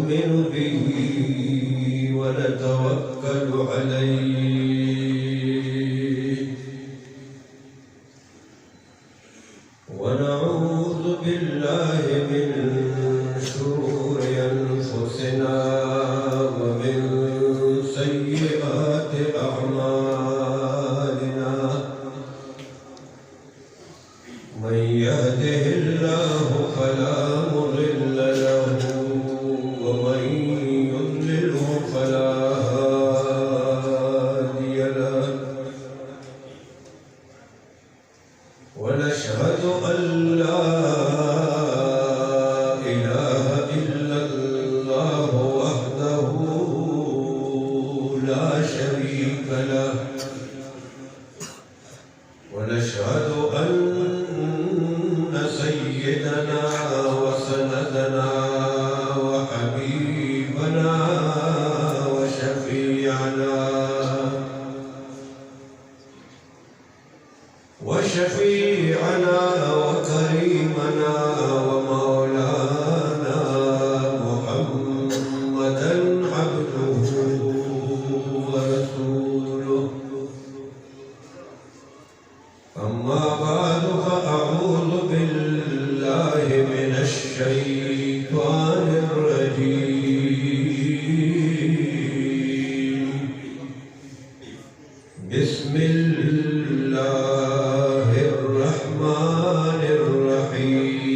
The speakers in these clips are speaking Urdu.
ونؤمن به ونتوكل عليه ونعوذ بالله من شرور أنفسنا ومن سيئات أعمالنا من يهده الله فلا مضل له ومن يضلله فلا هادي له ونشهد أن لا إله إلا الله وحده لا شريك له ونشهد أن سيدنا وسندنا وحبيبنا وشفيعنا وكريمنا ومولانا محمدا عبده ورسوله أما بعد فأعوذ بالله من الشيطان الرجيم بسم الله الرحمن الرحيم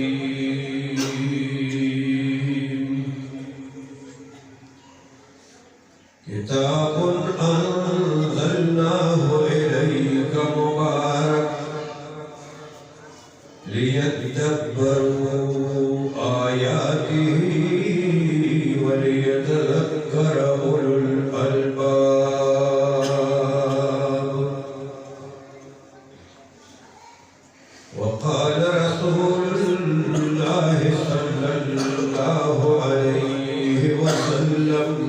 كتاب أنزلناه إليك مبارك ليدبروا آياته وليتذكر أولو الألباب وقال رسول الله صلى الله عليه وسلم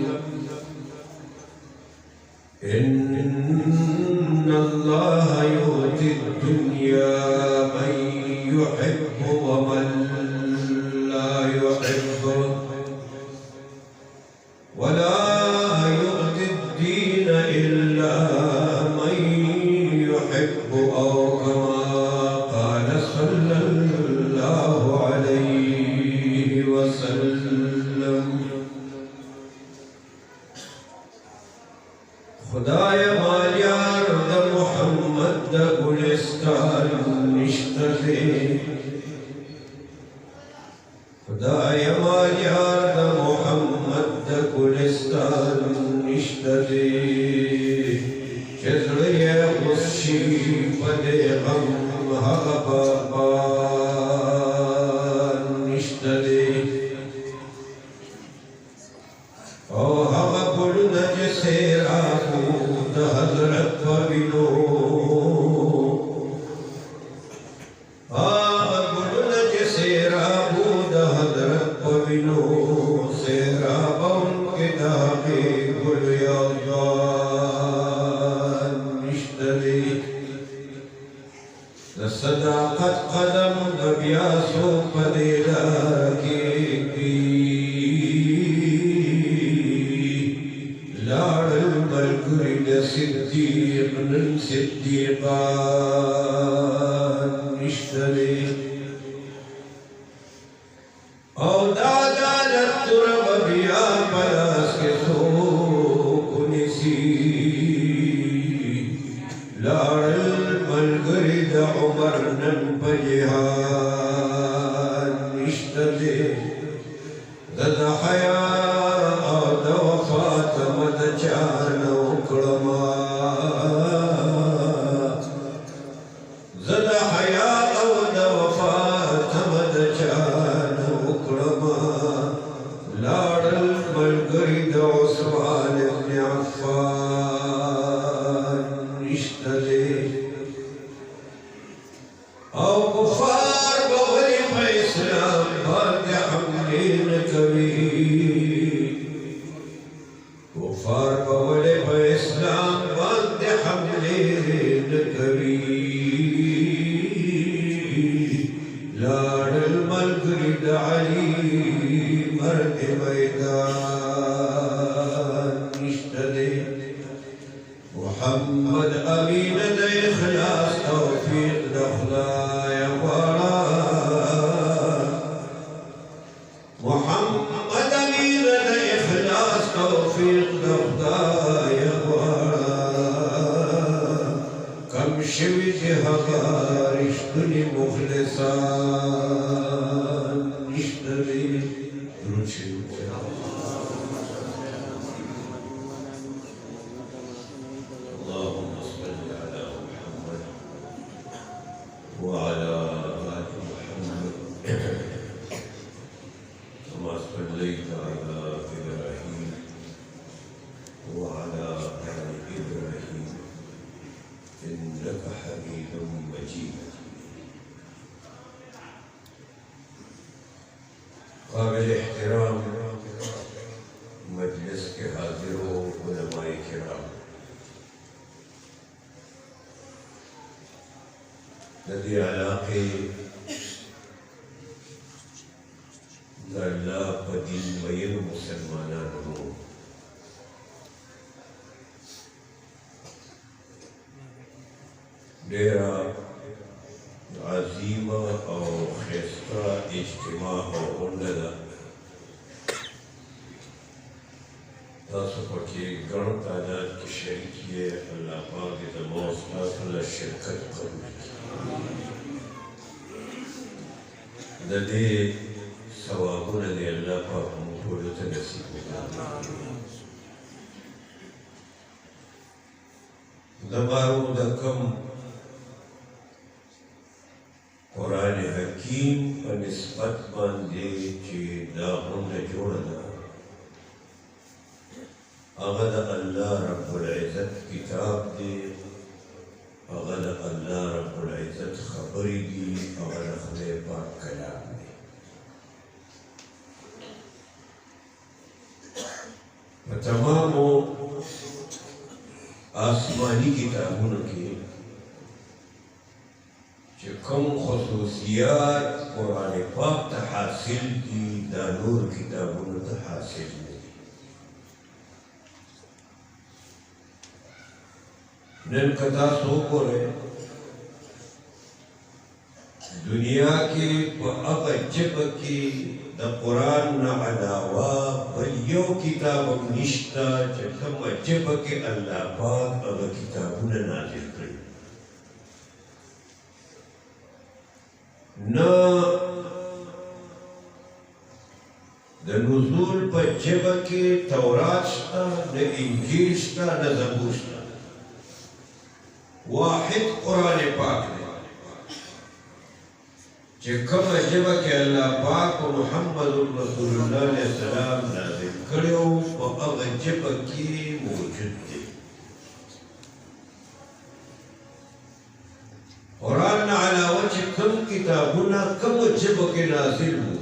إن الله يؤتي الدنيا من يحب ومن لا يحب ولا يؤتي الدين إلا من يحب أو كما قال صلى الله عليه وسلم خدای مالیار د محمد د گلستان نشته خدای مالیار د محمد د گلستان نشته چزړه خوشي پدې غم هغه بابا نشته او هغه ګلونه چې سیرابو د حضرت وینو هغه ګلونه چې سیرابو د حضرت وینو سیرابون کې د هغې ګل یو ځوان نشته دی د صداقت قدم د بیا سو په دې لاره کې صديق من صديقان نشتري او دادا لترب بیا پلاس کے سوک نسی لارل ملگری دا عمر نن پجہان نشتري دا حیا او دا وفات مد چانو کڑما زد حیا او دا وفات مد چانو کڑما لارل ملگری دا عثمان ابن عفان نشتري او کفار بولی پا اسلام باند حملین کبھی کفار بولی پا اسلام باند حملین کبھی لاڑ الملگری دا علی مرد میدان نشته دی محمد امین د اخلاص توفیق د خدای غواړه محمد امین د اخلاص توفیق د خدای غواړه کم شوي چې هغه رښتوني مخلصان نشته دی درود شریف وعلى آل محمد كما صليت على إبراهيم وعلى آل إبراهيم إنك حميد مجيد قابل احترام مجلس کے حاضروں علماء کرام ندی علاقے اللہ پدین وین مسلمانانو ډیرا عظیمه او خسته اجتماع او غونډه ده تاسو پکې ګڼ تعداد کې شریک یې الله پاک دې زموږ ستاسو له شرکت قبول کړي د دې ثوابونه دې الله پاک موږ ټولو ته نصیب کړي زمارو د کوم قرآن حکیم په نسبت باندې چې دا غونډه جوړه ده هغه د الله رب العزت کتاب دی هغه د الله رب العزت خبرې دي هغه د خدای پاک کلام دی په تمامو آسمانی کتابونو کې چې کوم خصوصیات قرآن پاک ته حاصل دي دا نور کتابونو ته حاصل دي نن که تاسو وګورئ دنیا کې په هغه ژبه کې د قرآن نه علاوه بل یو کتاب هم نشته چې کومه ژبه کې الله پاک هغه کتابونه نازل کړي نه د نزول په ژبه کې تورات شته نه انجیل شته نه زبور شته واحد قرآن پاک دی چې کومه ژبه کې الله پاک او محمد رسول الله علیه السلام نازل کړي په هغه ژبه کې موجود دی قرآن نه علاوه چې کوم کتابونه کومه ژبه کې نازل وو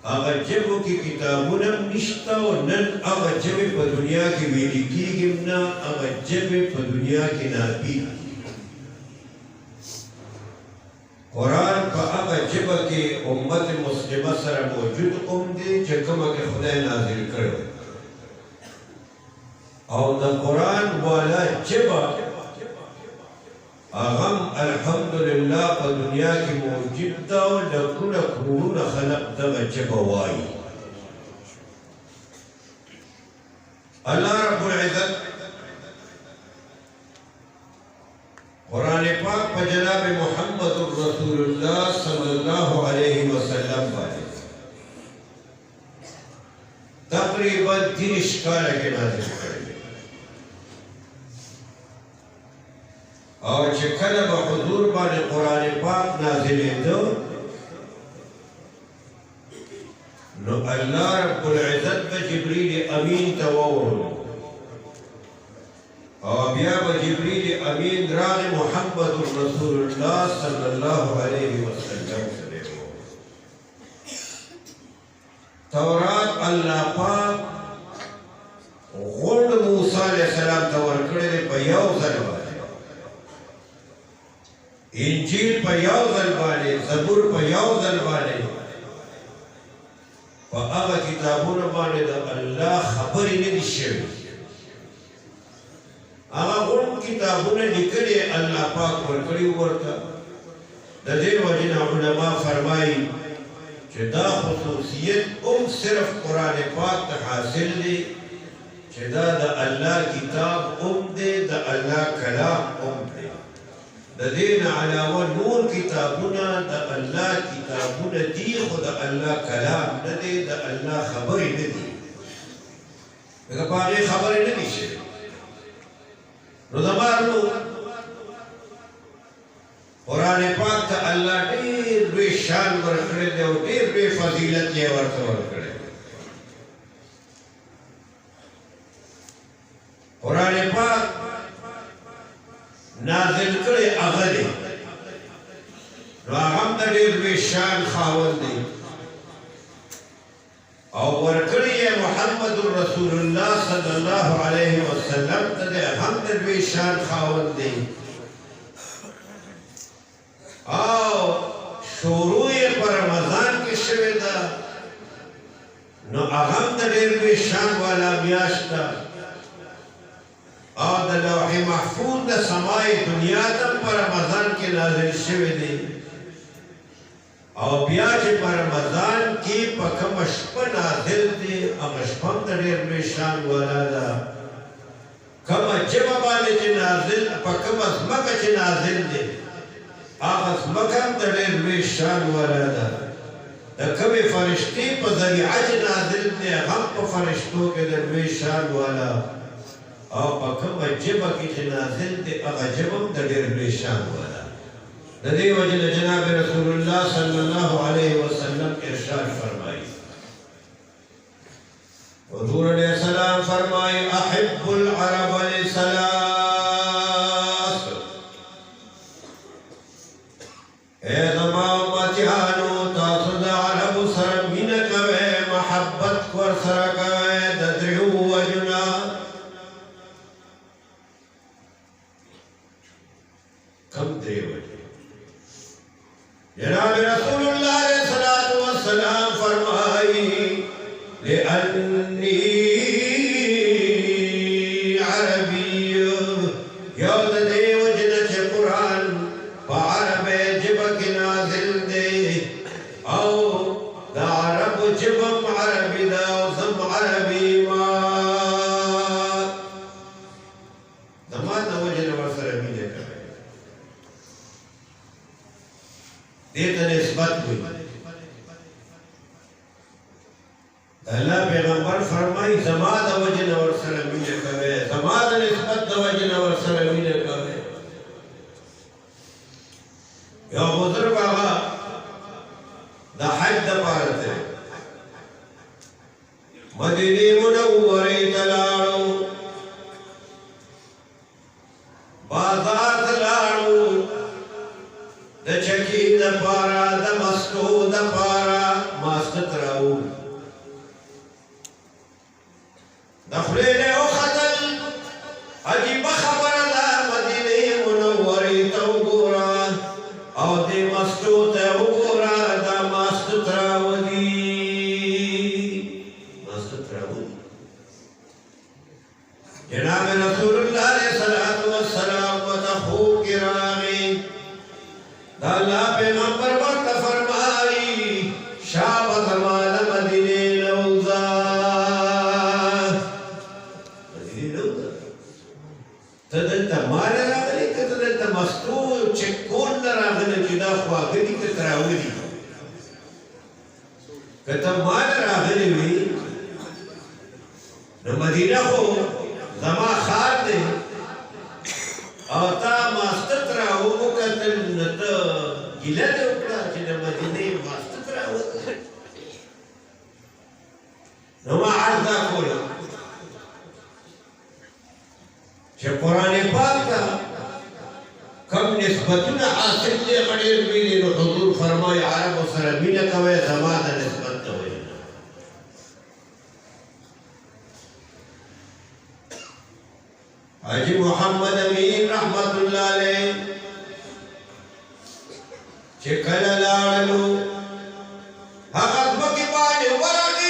هغه ژبو کې کتابونه نشته او نن هغه ژبې په دنیا کې ویل کېږي نه هغه ژبې په دنیا کې نابود قرآن په هغه ژبه کې امت مسلمه سره موجود قوم دی چې کومه کې خدای نازل کړی او د قرآن والا ژبه اغم الحمدللہ په دنیا کې موجود ده او لکونه کورونه خلق دغه ژبه وایي الله رب العزت قرآن پاک په جناب محمد رسول الله صلی الله علیه وسلم باندې تقریبا 30 کاله کې نازل کړی او چې کله به حضور باندې قرآن پاک نازلېده نو الله رب العزت به جبریل امین ته وویل او بیا به جبریل امین راغی محمد رسول الله صلی الله علیه وسلم سره تورات الله پاک غوند موسی علیہ السلام ته ورکړی په یو ځل انجیل په یو ځل باندې زبور په یو ځل باندې هغه کتابونه باندې د الله خبرې نه دي شوي هغه غوڼ کتابونه لیکلي الله پاک ورکړي ورته د دې وجې نه علما فرمایي چې دا خصوصیت صرف قرآن پاک ته حاصل دی چې دا د الله کتاب دی د الله کلام دی د دې نه علاوه نور کتابونه د الله کتابونه دي خو د الله کلام نه دی د الله خبرې نه دي دغه په هغې خبرې نه دي شوي نو زما نو قرآن پاک ته الله ډېر لوی شان ورکړی دی او ډېر لوی فضیلت یې ورته ورکړی قرآن پاک نازل کړی هغه دی نو هغه هم د ډېر لوی شان خاوند دی او ورکړی یې محمد رسول الله صلی الله علیه وسلم ته دی هم د لوی شان خاوند دی او شروع یې په رمضان کې شوې ده نو هغه هم د ډېر لوی شان والا میاشت ده او د لوح محفوظ د سمای دنیا ته په رمضان کې نازل شوی دی او بیا چې په رمضان کې په کومه شپه نازل دی هغه شپه هم د ډېر لوی شان والا ده کومه ژبه باندې چې نازل په کومه ځمکه چې نازل دی هغه ځمکه هم د ډېر لوی شان والا ده د کومې فرشتې په ذریعه چې نازل دی هغه هم په فرشتو کې د لوی شان والا او په کومه ژبه کې چې نازل دی هغه ژبه هم د ډېر لوی شان والا د دې وجې نه جناب رسول الله صلی الله علیه وسلم ارشاد فرمایي حضور علیہ السلام فرمایي احب العرب لثلاث اے زما امتیانو تاسو د عربو سره مینه کوئ محبت ورسره کوئ د درېو وجو کم درې وجې جناب رسول الله علیہ الصلوۃ والسلام فرمائی لأنی عربی یو د دې وجې نه چې قرآن په عربی ژبه کې نازل دی او د عربو ژبه هم عربي ده او زم عربي ما زما د وجې نه ورسره مینه کوئ دیتا نسبت ہوئی اللہ پیغمبر فرمائی زما دا وجہ نور سلمین کوئے زما دا نسبت دا وجہ نور سلمین کوئے یا بزرگ آغا دا حج دا پارتے مدینی منوری تلاڑو بازار تلاڑو د چکی د پارا د مستو د پارا ماست راو د خلیل او خطل عجیب خبر دا مدینه منوری ته وګورا او د مستو ته وګورا دا ماست راو دی جناب رسول الله علیہ الصلوۃ والسلام وتخو کرامی دا اللہ پیغمبر وقت فرمائی شاب زمان مدینه لوزا مدینه لوزا تدلتا مال راغلی که تدلتا مستور چکون راغلی جدا خواهدی که تراولی که تا مال راغلی وی نو مدینه خو زما خار دی او تا ماستت راو وکتل نتا گیله دی وکړه چې د مدینې ماستت راو نو ما عرض دا کوله چې قرآن پاک ته کم نسبتونه حاصل دی هغه ډېر لوی دی نو حضور فرمایي عربو سره مینه کوئ زما د نسبت ته وایي حاجی محمد امین رحمت اللہ علیہ چکل لاړلو هغه ځمکې باندې ورغی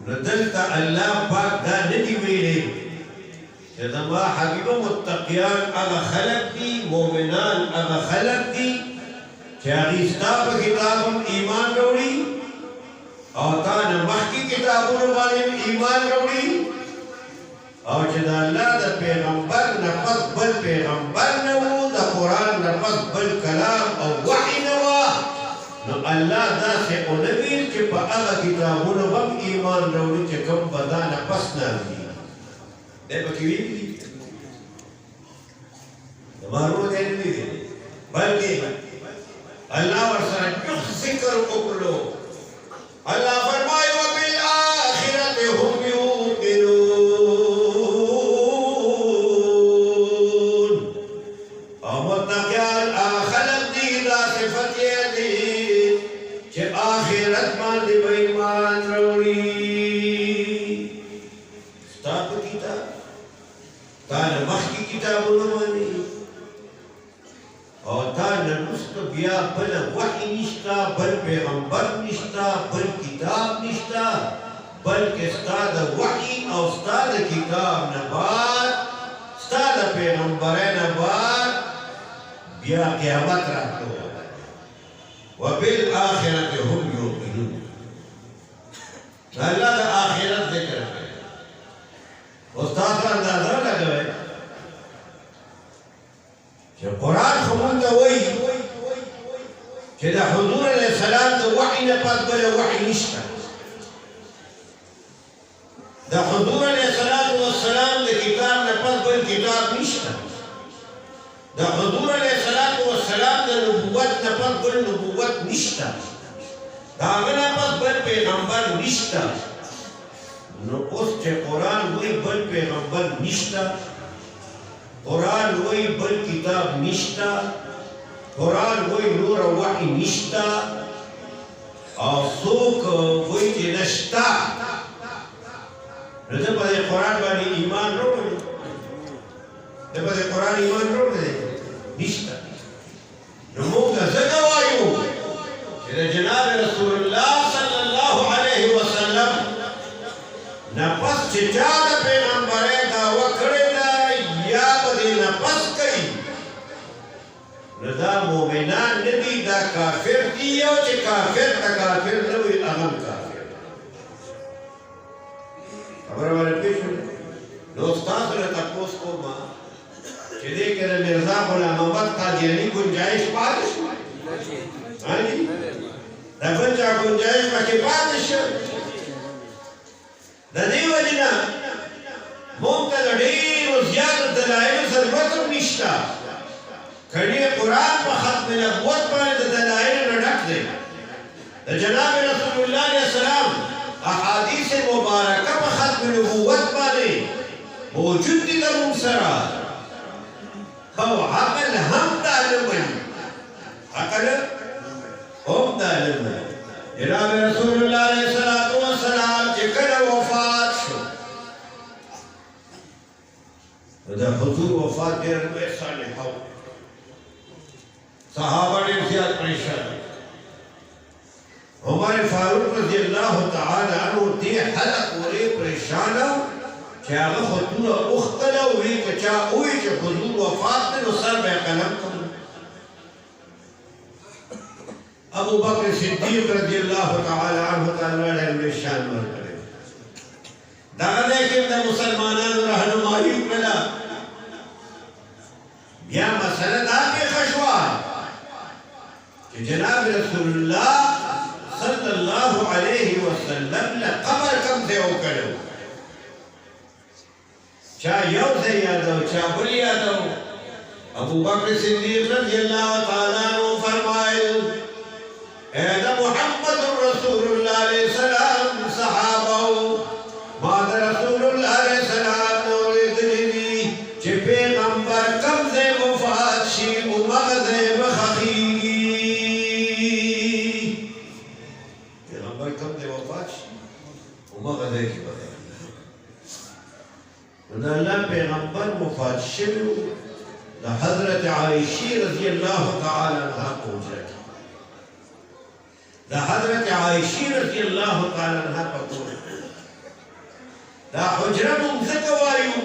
ندلتا الله پاک دا ندی ویلے کہ زما حبیب متقیان اغا خلق دی مومنان اغا خلق دی کہ اغیستا پا کتابم ایمان روڑی اور تانا محکی کتابون والیم ایمان روڑی اور چدا اللہ دا پیغمبر نفس بل پیغمبر نو دا قرآن نفس بل کلام او وحی نوا نو اللہ دا سے اونویل کہ پا اغا کتابون بم ایمان روڑی چه کم بدانا پس نازی دے پا کیوی بھی نمارو دے نوی دے بلکہ اللہ ورسان جخ ذکر اکلو اللہ فرمائے وَبِالْآخِرَةِ هُمْ يُوقِنُونَ اور متقیان آخرت دی دا صفت یہ دی کہ آخرت مان دی بیمان روڑی ستاپ کتاب تانا مخ کی کتاب نمانی اور تانا نسط بیا بل وحی نشتا بل پیغمبر نشتا بل کتاب نشتا بلکہ استاد وحی اور استاد کتاب نبات ستا د پیغمبرۍ نه بعد بیا قیامت راتلو وبالآخرة هم یوقنون. الله د آخرت ذکر کوي. اوس تاسو اندازه لګوئ چې قرآن خو موږ ته وایي چې د حضور علیه السلام د وحي نه پس بله وحي نشته. د حضور علیه السلام د کتاب نه پس بل کتاب نشته. د حضور علیه السلام د نبوت نه پس بل نبوت نشته. د هغه نه پس بل پیغمبر نشته. نو اوس چې قرآن وایي بل پیغمبر نشته، قرآن وایي بل کتاب نشته، قرآن وایي نور وحي نشته، او څوک وایي چې نشته، نو ده په دې قرآن باندې ایمان راوړی؟ ده په دې قرآن ایمان راوړی نشته. نو موږ ځکه وایو چې د جناب رسول الله صلی الله علیه وسلم نه پس چې چا د پیغمبرۍ دعوه کړې ده یا به دې نه پس کوي، نو دا مؤمنان نه دي، دا کافر دي. او چې کافر ته کافر نه وي هغه هم کافر. خبره باندې پوه شوې؟ نو ستاسو نه تپوس کوم چې دې کې د مرزا غلام محمد قادیاني ګنجایش پاتې شو؟ د بل چا ګنجایش پکې پاتې شو؟ د دې وجې نه موږ ته د ډېرو زیاتو دلایلو ضرورت هم نشته. کړي قرآن په ختم نبوت باندې د دلایلو نه ډک دی. د جناب رسول الله علیه السلام احادیث مبارکه په ختم نبوت باندې موجود دي زموږ سره. او عقل هم دا نه مني، عقل هم دا نه مني. جناب رسول الله علیه السلام چې کله وفات شو، د حضور وفات ډېر لوی صالحه وه. صحابه ډېر زیات پریشان. عمر فاروق رضی الله تعالی عنه دې حد پورې پریشان و چې هغه خطونه اوښتله وي که چا ووایي چې حضور وفات دی نو سر به یې قلم کړو. ابو بکر صدیق رضی الله تعالی عنه ته الله ډېر لوی شان ورکړی. دغه ځای کې د مسلمانانو رهنمایي وکړله. بیا مسله دا پېښه شوه چې جناب رسول الله صلی الله علیه وسلم له قبر کم ځای وکړی و. چا یو ځای یادو، چا بل یادو. ابو بکر صدیق رضی الله تعالی عنه فرمایل اے د محمد رسول الله علیه السلام صحابه ما د رسول الله علیه السلام اوریدلی دي چې پیغمبر کم ځای وفات شي هماغه ځای به ښخېږي. پیغمبر کم ځای وفات شي هماغه ځای کې به ښخېږي. نو د الله پیغمبر وفات شوي و د حضرت عایشې رضی الله تعالی عنها په حجره کې. د حضرت عایشې رضی الله تعالی عنها په کور دا حجره موږ ځکه وایو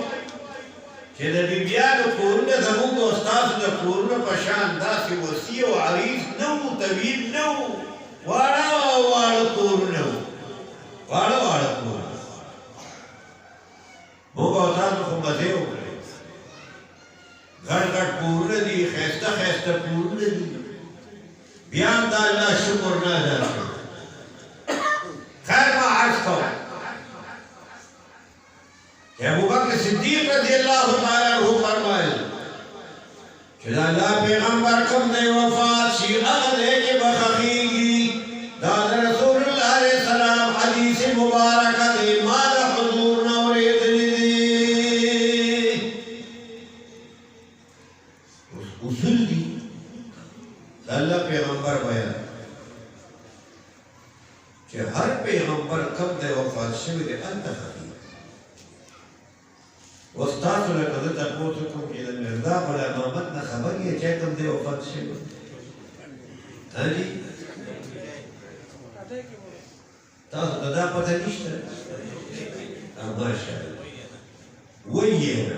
چې د بیبیانو کورونه زموږ د استادو د کورونو په شان داسې وسیع او عریض نه وو، طویل نه وو، واړه واړه کورونه وو، واړه واړه کورونه. موږ او تاسو خو مزې وکړې. غټ غټ کورونه دي، ښایسته ښایسته کورونه دي. بیا هم د الله شکر نه ادا کړو. خیر ما عرض کوم چې ابوبکر صدیق رضی الله تعالی عنہ فرمایل چې د الله پیغمبر کوم ځای وفات شي هغه ځای کې به ښخېږي. دا د رسول الله علیه السلام حدیث مبارکه دی، ما د حضور نه اورېدلي دي. اصول دي د الله پیغمبر بیان چې هر پیغمبر کوم ځای وفات شوی دی هلته ښخېږي. اوس تاسو له که زه تپوس وکړم چې د مرزا غلام محمد نه خبر یې چې کوم ځای وفات شوی؟ جی تاسو ته دا پته نشته؟ ماشاءالله وایي یې نه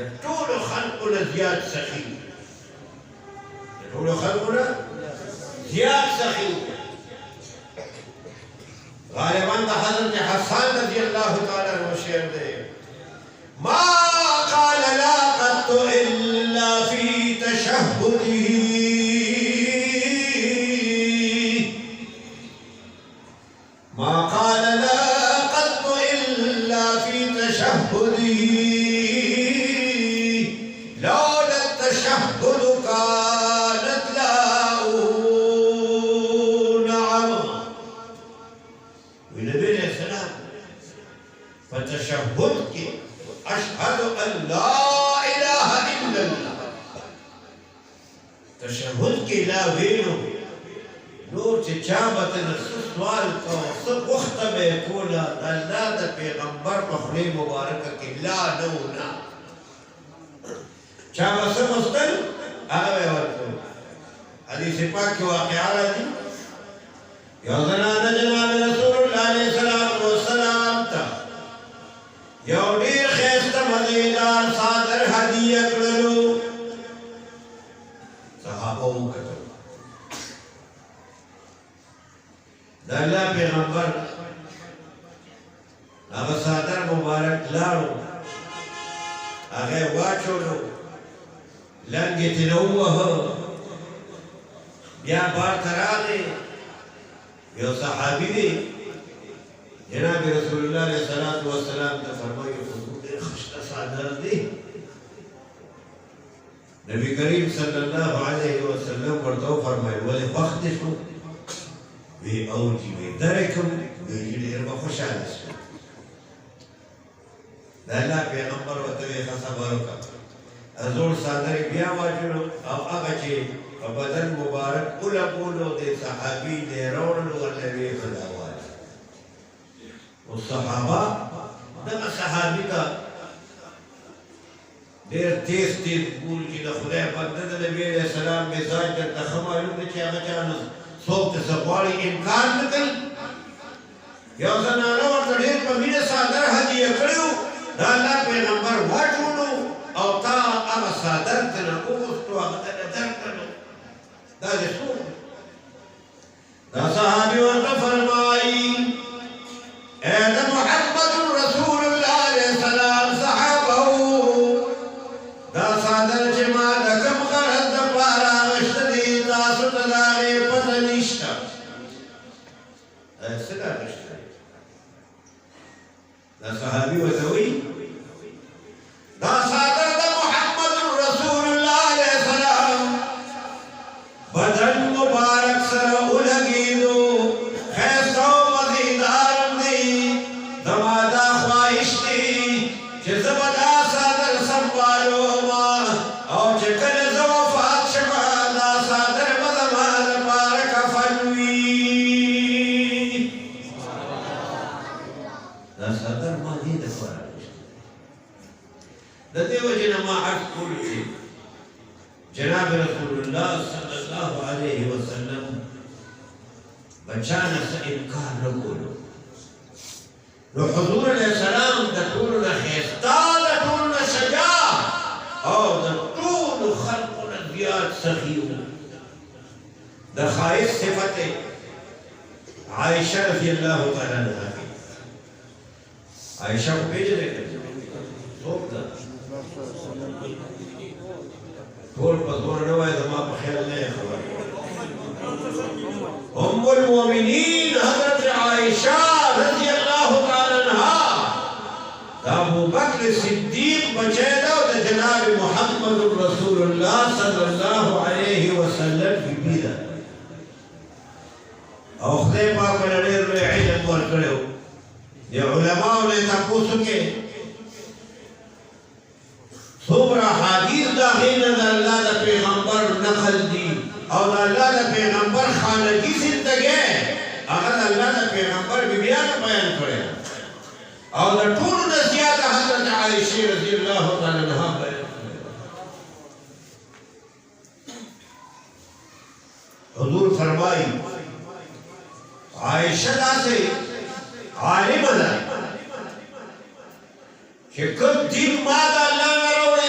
ټول خلقنا زیات سخي ټول خلقنا زیات سخي غالبا د حضرت حسان رضی الله تعالی عنہ شعر دی ما قال لا قط الا في تشهده ما قال لا قط الا في تشهده لولا التشهد كانت له نعم والنبي عليه السلام فتشهدك أشهد أن لا إله إلا الله تشهدك لا وينه نور تجابة السؤال سب وقت بيقول الله ده پیغمبر بخلي مباركة لا نونا چابة سمستل هذا بيورتو حديث پاک کی واقعہ راځي یو زنانه جناب رسول الله علیه الصلاۃ والسلام ته یو ډیر ښایسته مزیدار صادر هدیه کړلو صحابه وکړل د الله پیغمبر هغه صادر مبارک لاړو هغه واچولو لنګې تنوه بیا بار تراغه یو صحابی دی جناب رسول الله علیه الصلاۃ والسلام ته فرمایي حضور خشته صادر دی نبی کریم صلی الله علیه وسلم ورته فرمایي ولې وخت شو وی او جی وی درکم وی ډیر خوشاله شو دا الله پیغمبر ورته خبر وکړ حضور صادر بیا واجلو او هغه چې بدن مبارک اولا بولو دے صحابی دے رونلو والنبی خداوات والصحابہ دقا صحابی تا دیر تیز بول کی دا خدای بندد نبی علیہ السلام مزاج در تخمالو دے چی آگا چانا صوب تسقواری امکان نکل یو زنانا ورطا دیر پا مین صادر حدیه کریو دا اللہ پیغمبر واجونو او تا آگا صادر تنا اوستو آگا تنا در کنو دا رسول دا صحابی ورطا فرمائی اے دا محمد رسول اللہ علیہ السلام صحابہو دا صادر جمع لکم غرد دا پارا غشت دی تاسو تداغی پتہ نشتا ایسا دا غشت دی دا صحابی وتوی دا صادر دا محمد رسول اللہ علیہ السلام بدن مبارک سر اولگیدو خیستو مزیدارم دی دمادا خواہش دی چه زبدا صادر سنبالو ما او چکل زوفات شما دا صادر مدماد بارک فنوی دا صادر ما دی دفارا دا دیو جنما عرض کول چی جناب رسول اللہ صلی اللہ علیہ وسلم بچانا سا انکار نکولو نو حضور علیہ السلام دا طولنا خیستا دا طولنا شجا او دا طول خلقنا زیاد سخیو دا خائص صفت عائشہ رضی اللہ تعالیٰ عنہ کی عائشہ کو بیجے دے کر سوک دا طول پتور نوائی زمان پخیل نہیں خبر ام المومنین حضرت عائشہ رضی اللہ تعالی عنہ دا ابو بکر صدیق بچے دا جناب محمد رسول اللہ صلی اللہ علیہ وسلم کی بیدہ او خدای پاک لڑیر لئے علم ورکڑے ہو یہ علماء نے تپوسو کے سورہ حدیث داخل دا اللہ دا پیغمبر نقل دی او دا اللہ دا پیغمبر خانگی زندگی اگر اللہ دا پیغمبر بیان بیان کرے او دا طول نسیات حضرت عائشہ رضی اللہ تعالی عنہ بیان کرے حضور فرمائی عائشہ دا سے عالم دا کہ کب دین ما دا اللہ میں روڑے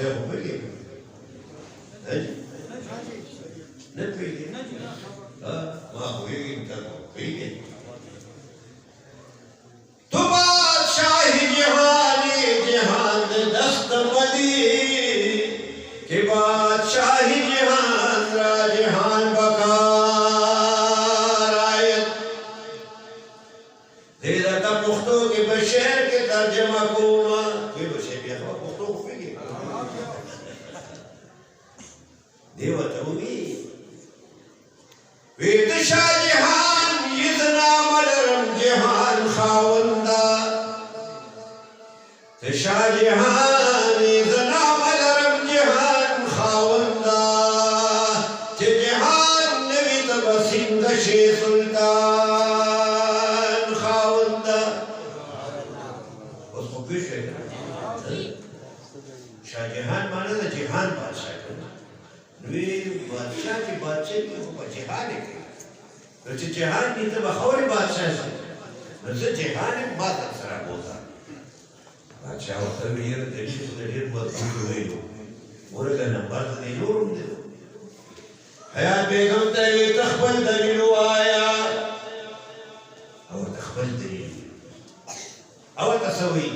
بادشاہ ہو گئی نہ پیگی ماں ہوئے گی انکار ہو پیگی تو بادشاہی جہانی جہان دست مدی کہ بادشاہی جہان را جہان بکار آیت دیدہ تا پختو کے بشیر کے ترجمہ کوما کوئی بشیر بھی اخواب پختو کو پیگی دیوہ توگی ویت شاہ جہان یزنا ملرم جہان خاوندہ شاہ جہان یزنا ملرم جہان خاوندہ جہان نبی تبسنگ شی سلطان خاوندہ اس کو پیش ہے شاہ جہان مانا تھا جہان بادشاہ کرنا نوی بادشاہ کی بادشاہ کی وہ جہان ہے کہ جہان کی تو بخور بادشاہ سے نوزے جہان ایک بات اکثر بولتا بادشاہ وقت میں یہ دلیل سے دلیل مضبوط ہوئی لو مورگا نمبر دلیل نورم دے دو حیات بیگم تاوی تخبل دلیل آیا او تخبل دلیل او تصوی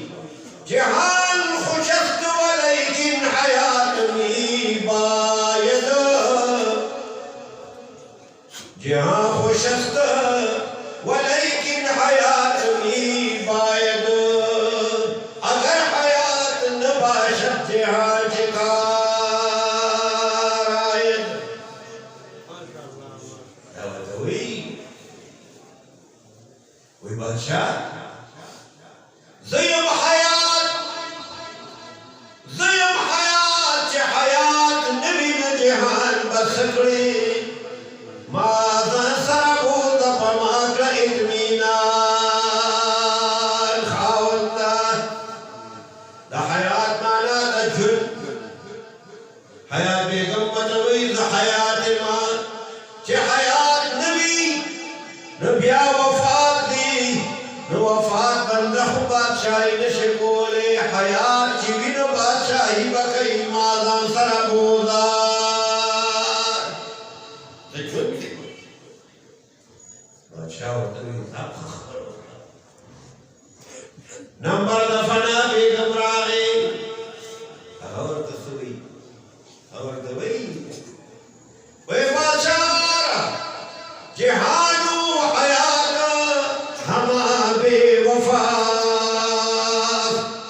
جہان خوشست ولیکن حیات می باید جہاں خوشست ولیکن حیات می باید اگر حیات نباشد جہاں چکار آید دعوت ہوئی کوئی بادشاہ زیم حیات چہ حیات نبی نے جہان بسکڑی ماذا سربود پماک اتمینان خاوندہ دا حیات مانا دا جن حیات بیگم متوی دا حیات مان چہ حیات نبی نبیا وفات دی نو وفات بندہ بادشاہی نشکولے حیات چیوی نو بادشاہی بکئی ماذا سربودا نمبر دفنا بیگم راغی اور تسوی اور دوی وی بادشاہ جہانو حیات ہما بے وفا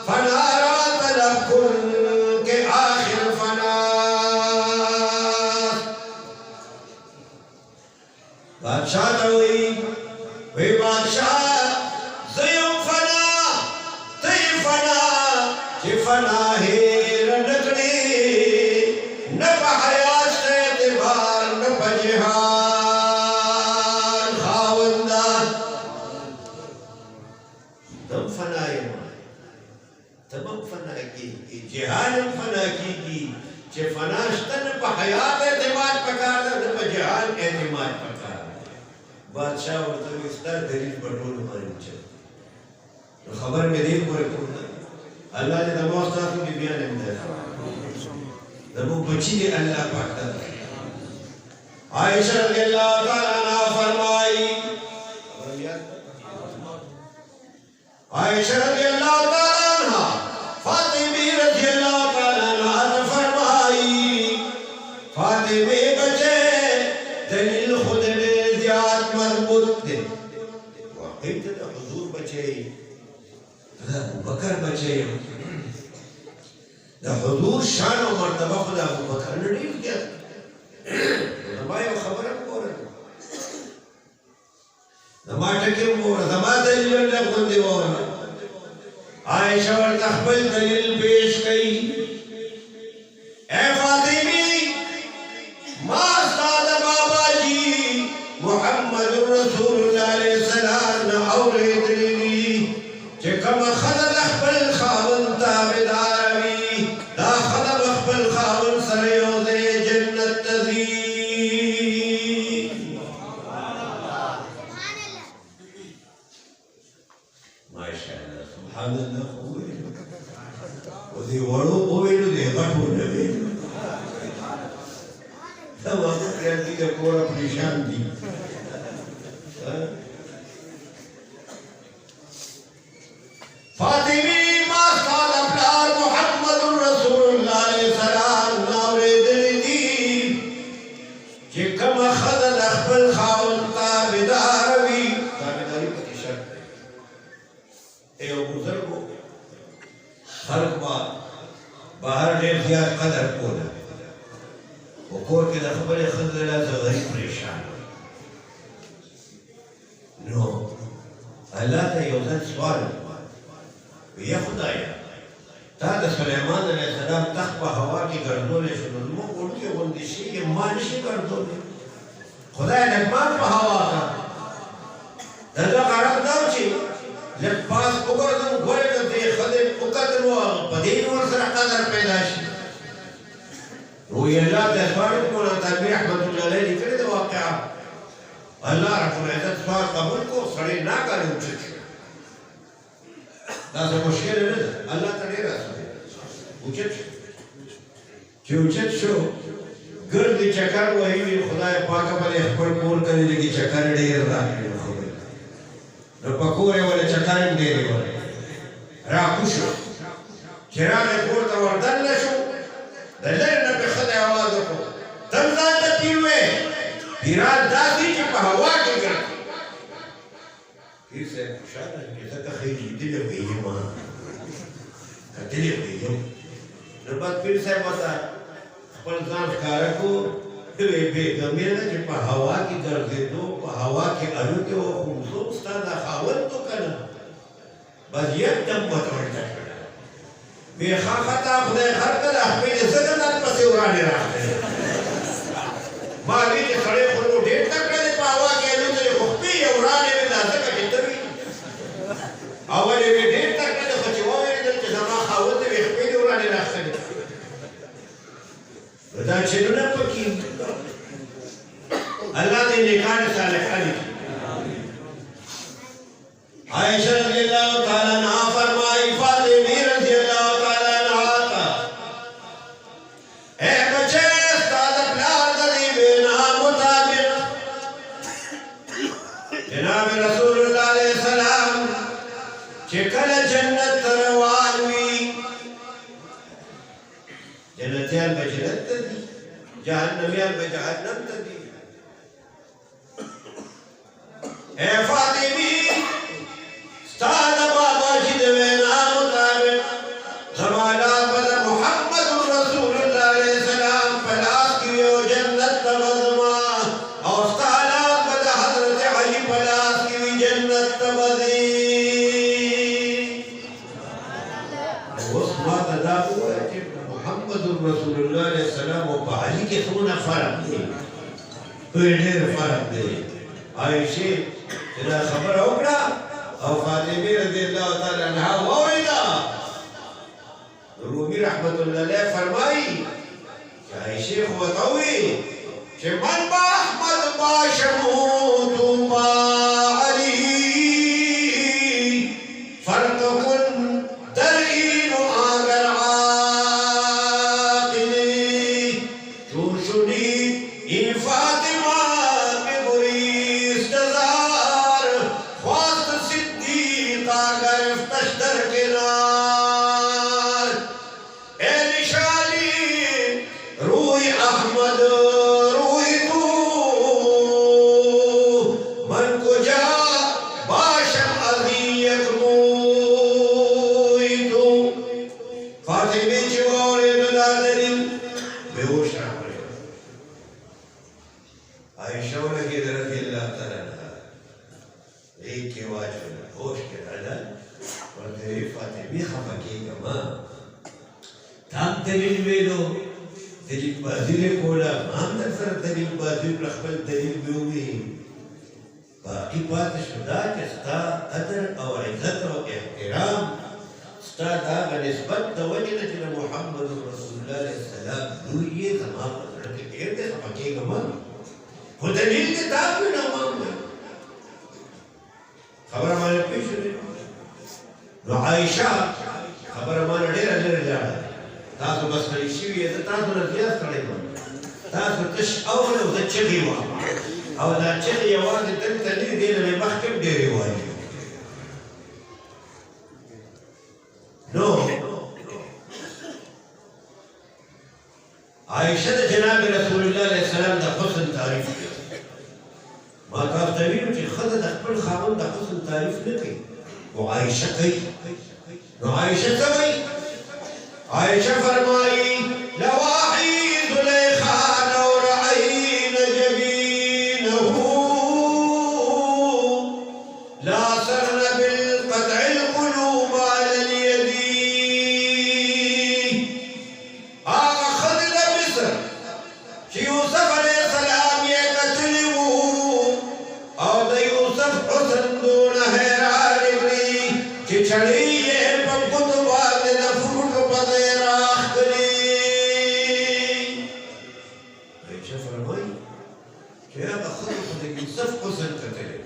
فنا را طلب کن کے آخر فنا بادشاہ دوی وی بادشاہ زیم فنا تی فنا چی فنا ہیر نکڑی نپا حیات سے اعتبار نپا جہان خاوندہ تم فنا تمام فنا کی جہان فنا کی چی فنا شتا نپا حیات اعتماد پکار نپا جہان اعتماد پکار بادشاہ ورطا استار دلیل بڑھول مارن چل خبر میں دین کو رکھونا اللہ نے دمو استاسو کی بیان امداد دمو بچی دے اللہ پاکتا عائشہ رضی اللہ تعالیٰ عنہ فرمائی عائشہ رضی اللہ تعالیٰ عنہ فاطمی رضی اللہ تعالیٰ عنہ فرمائی فاطمی بچے دلیل خود میں زیاد مربوط دے واقعیت دا حضور بچے دا ابو بکر بچے دا حضور شان و مرتبہ خدا ابو بکر نے نہیں کیا زمائی و خبرم بورا زما ٹکیم بورا زما دلیل اللہ خندی بورا عائشہ و تخبل دلیل پیش کئی اے فاطمی ماستاد بابا جی محمد رسول اللہ علیہ السلام نحوری دلیلی چکم خلد اخبر خاون تابداروی دا خلد اخبر خاون سریوز جنت تزید ماشاءاللہ سبحان اللہ خوبی و دی وڑو بوئیلو دی غٹو پریشان دي فاطمی ما ستا د پلار محمد رسول الله علیه السلام ناورېدلي دي چې کومه ښځه د خپل خاوند تابعداره وي تابعداري پکې شرط دی یو بزرګو خلق به بهر ډېر زیات قدر کوله په کور کې د خپلې ښځې له غریب پریشان نو الله ته یو ځل سوال یا خدایا تا د سلیمان علیه السلام تخت په هوا کې ګرځولی شو نو زموږ وړوکې غوندې شي یې ما نشي ګرځولی خدای لږ مان په هوا کا د ده غرض دا و چې لږ پاس وګرځم ګورې که دې ښځې وکتل و په دې ورسره قدر پیدا شي وی الله ته سوال مولانا طالبي رحمت الله علیه لیکلې ده واقعه الله رب العزت سوال قبول کو سړی ناګهانه اوچت شو دا څه مشکل نه ده الله ته ډېر اسانه اوچت شو چې اوچت شو ګرځي چکر وهي وي خدای پاکه به خپل کور کړي لږې چکر ډېر راکړي نو په کور یې ولې چکر هم ډېرې ولې راکوز شو چې راغی کور ته وردننه شو د لرې نه پې ښځې اواز وکړو ته هم ځان ته پیر وې پیران داسې چې په هوا کې ګرځي پیر صاحب خوشحاله شو چې ځکه ښه لیدلې خو یې یم کتلې خو یې یم نو بعد پیر صاحب ورته خپل ځان ښکاره کړو ویې بېغمې ده چې په هوا کې ګرځېدو په هوا کې الوتې وه خو څوک ستا دا خاوند تو که نه بس یکدم ورته ورته کړه ویې ښه خطا خدای خر کړه خپلې ځکه در پسې ورانې راغلې ما وی چې سړی خو نو ډېر تکړه دی په هوا کې الوتلې خو خپې یې ورانې وې دا ځکه چې ته وي اول یې وی ډېر تکړه دی خو چې وویلېدل چې زما خاوند دی وې خپې دې ورانې راغلې دا چلونه پکې الله دې نیکان صالحان کړي عائشہ رضی اللہ تعالی عنہا فرمائی فاطمہ رضی اللہ تعالی عنہا تا اے بچے استاد پلار دلی بنا مطابق جناب رسول اللہ علیہ السلام چکل جنت روان وی جنتیان بجنت تدی جہنمیان بجہنم تدی اے فاطمی ستاد بابا جی دوینا مطابق زمانا بدا محمد رسول اللہ علیہ السلام پلاس کیوئے و جنت تبزما اور ستانا بدا حضرت علی پلاس کیوئے جنت تبزی اس بات ادا ہوا ہے کہ محمد رسول اللہ علیہ السلام و علی کے سونا فرق دے پیڑیر فرق دے عائشہ جدا خبر ہوگا او فاطمه رضی اللہ تعالی عنہ واوریدا رومی رحمت اللہ علیہ فرمائی کہ عائشہ خواتوی کہ من با احمد با شموت با علی فرتکن درین آگر عاقلی چون شدی این فاطمہ بگریست دزار خواست صدیقہ گرفتش در کنار اے نشانی روی احمد روی تو من کجا باشم ازی یک موی تو فاطمی چواری ندادرین بیوش رہا عائشہ لگی رضی اللہ تعالی عنہ ایک کے واجب ہوش کے رہا اور تیری فاطمی خفا کی گما تام دلیل ویلو دلیل بازی لے کولا مام در سر دلیل بازی رخبل دلیل بیوی باقی بات شدا کہ ستا قدر او عزت او احترام ستا دا نسبت دا وجہ جنا محمد رسول اللہ علیہ السلام دوئیے زمان قدرت دیر دے خفا کی گما خود دلیل کتاب میں نامام ہے خبر مانے پیش ہوئی نو عائشہ خبر مانے ڈیر اندر جاڑا تاسو بس کریشی ہوئی ہے تاسو نزیاد کڑے مان تاسو تش اول او دچگی وہاں او دا چغې یوازې دلته نه دي، دې نه مخکې هم ډېرې وایي. نو عائشہ د جناب رسول الله علیه السلام د حسن تعریف کوي. ما تاسو ته ویلو چې ښځه د خپل خاوند د حسن تعریف نه کوي، خو عائشہ کوي. نو عائشہ څه وایي؟ عائشہ فرمایي لواحي زلیخا لو رأین جبینه لاثرن بالقطع القلوب على اليد. هغه ښځې د مصر چې یوسف علیه السلام یې کتلي وو او د یوسف حسن دونه حیران کړي چې چړې یې په ګوتو باندې د فروټو په ځای راښکلي. عایشه فرمایي چې هغه ښځو خو د یوسف حسن کتلی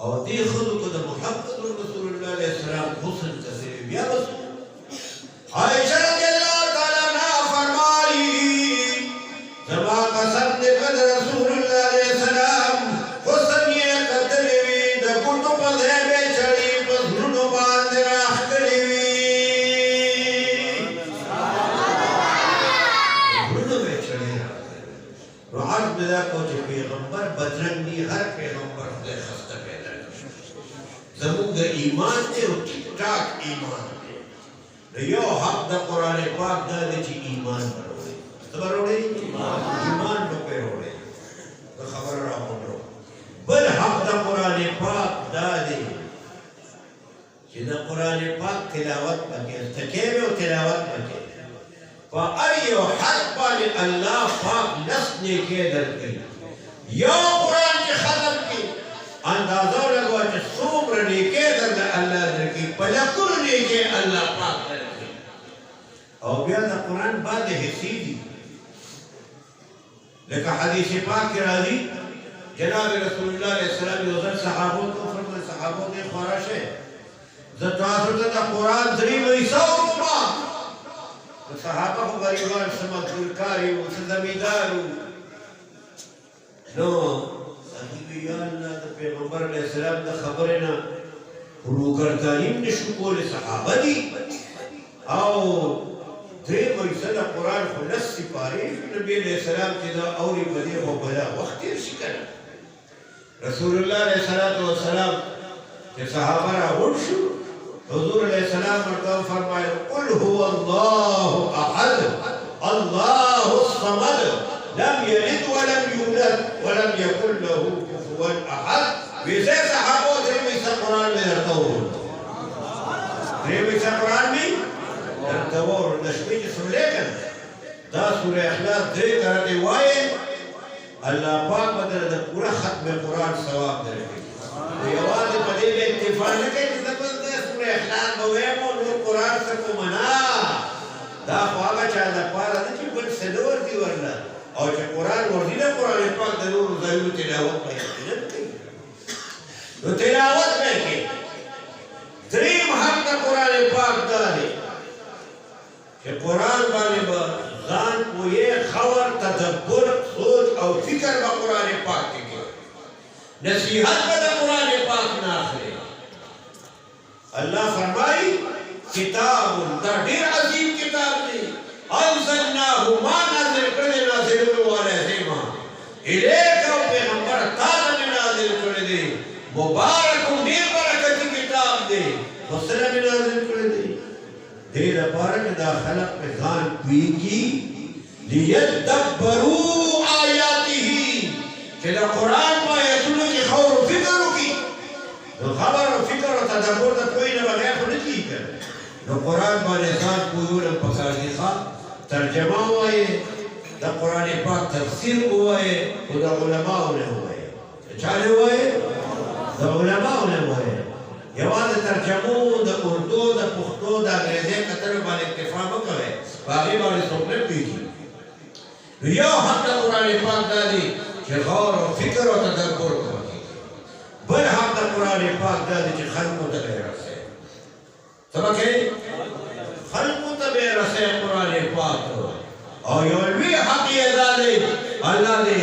او دې ښځو خو د محمد رسول الله علیه السلام حسن کتلی. بیا بس عائشہ رضی اللہ تعالیٰ عنہ فرمائی زما قسم دے قد رسول اللہ علیہ السلام حسن یہ قتلی وی دا کتو پذے بے چڑی پذرنو باندھ راخ کلی وی پذرنو بے چڑی راخ کلی. رو عرض بدا کو چے پیغمبر بدرنگ نہیں، ہر پیغمبر خدای خستہ پیدا زمون دا ایمان دے و ٹک ٹاک ایمان دے. یو حق دا قرآن پاک دا دے چی ایمان بروڑے. بروڑے ایمان رو پہ روڑے تو خبر را پڑھو. بل حق دا قرآن پاک دا دے چی دا قرآن پاک تلاوت پکے تکیوے و تلاوت پکے فا ایو حق پانے اللہ پاک نسنے کے در کئی یو قرآن کی ختم کی اندازہ لگوا چی سومر نیکے در اللہ در کی پلکر نیکے اللہ پاک در کی. او بیا دا قرآن بعد حصی دی لیکن حدیث پاک کی راضی جناب رسول اللہ علیہ السلام یوزن صحابوں کو فرمائے صحابوں نے خواراش ہے زتاثر دا قرآن دری ویسا روما صحابہ کو غریبان سمکرکاری و سزمیدارو نو صحیبی یا اللہ دا پیغمبر علیہ السلام دا خبرنا روکرکاریم نشو بولے صحابہ دی او درې مریضه د قرآن خو لس سپارې نبي علیه السلام چې دا اوري په دې خو بلا وخت تېر شي که نه. رسول الله علیه الصلاة والسلام چې صحابه راغونډ شو حضور علیه السلام ورته وفرمایل قل هو الله احد الله الصمد لم یلد ولم یولد ولم یکن له کفوا احد. ویسے صحابو درې مریضه قرآن مې درته وویل درې مریضه قرآن مې تور نشوی چې سورې کړه دا سورې اخلاص درې کرتے وایي الله پاک بدل د پورا ختم قرآن ثواب درکړي. یوازې په دې اکتفا نه کوي چې زه بس د سورې اخلاص به وایم او نور قرآن څه کوم نه. دا خو هغه چا دپاره ده چې بل څه نه ورځي ورله او چې قرآن ورځي نه قرآن پاک د نورو ځایونو تلاوت به یقینا کوي نو تلاوت به کوي. دریم حق د قرآن پاک دا دی کہ قرآن بانے با ځان پوہے خبر تدبر سوچ او فکر با قرآن پاک کے نصیحت با دا قرآن پاک ناخرے. اللہ فرمائی کتاب دا دیر عظیم کتاب دی انزلناہو ما نازل کردے نازلو والے زیمہ الیکا پیغمبر تازن نازل کردے مبارکم دیر برکتی کتاب دے وسلم نازل کردے دیر پارک دا خلق پہ ځان پویگی لیدبروا آیاتی کہ دا قرآن پا آیتونو کی خور و فکرو کی نو خبر و فکر و تدبر دا کوئی نہ بغیر خود کی کر نو قرآن بانے ځان پویولم پکار دی خواہ ترجمہ ہوئے دا قرآن پاک تفسیر ہوئے دا علماء نے ہوئے چالے ہوئے دا علماء نے ہوئے. یواز ترجمو دا اردو دا پختو دا انگریزی قطر بانے اکتفا مکوے باقی بانے سوکنے پیجی. یو حق دا قرآن پاک دا دی کہ غور و فکر و تدبر کو کی. بل حق دا قرآن پاک دا دی کہ خلقو دا بے رسے سبکے خلقو دا بے رسے قرآن پاک اور یولوی حق یہ دا دی اللہ دی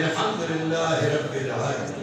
الحمد لله رب العالمين